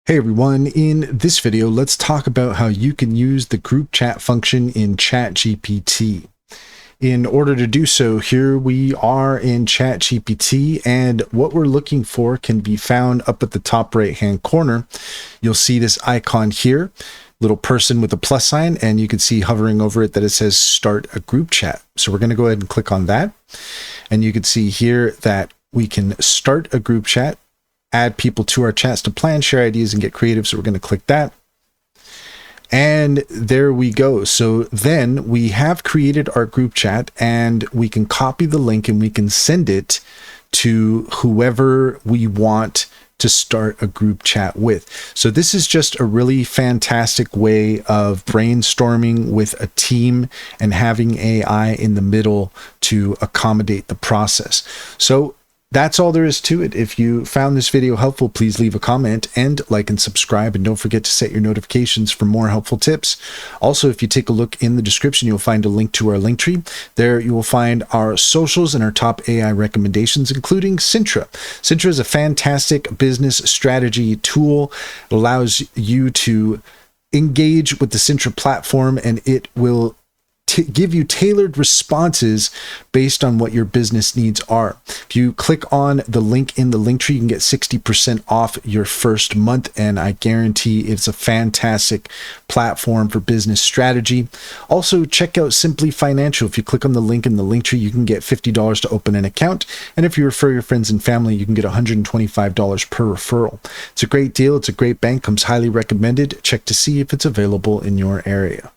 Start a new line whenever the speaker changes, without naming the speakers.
Hey everyone, in this video, let's talk about how you can use the group chat function in ChatGPT. In order to do so, here we are in ChatGPT, and what we're looking for can be found up at the top right-hand corner. You'll see this icon here, little person with a plus sign, and you can see hovering over it that it says start a group chat. So we're going to go ahead and click on that, and you can see here that we can start a group chat, add people to our chats to plan, share ideas, and get creative. So we're going to click that. And there we go. So then we have created our group chat, and we can copy the link and we can send it to whoever we want to start a group chat with. So this is just a really fantastic way of brainstorming with a team and having AI in the middle to accommodate the process. So that's all there is to it. If you found this video helpful, please leave a comment and like and subscribe, and don't forget to set your notifications for more helpful tips. Also, if you take a look in the description, you'll find a link to our link tree. There you will find our socials and our top AI recommendations, including Sintra. Sintra is a fantastic business strategy tool. It allows you to engage with the Sintra platform, and it will give you tailored responses based on what your business needs are. If you click on the link in the link tree, you can get 60% off your first month, and I guarantee it's a fantastic platform for business strategy. Also, check out Simply Financial. If you click on the link in the link tree, you can get $50 to open an account, and if you refer your friends and family, you can get $125 per referral. It's a great deal. It's a great bank. Comes highly recommended. Check to see if it's available in your area.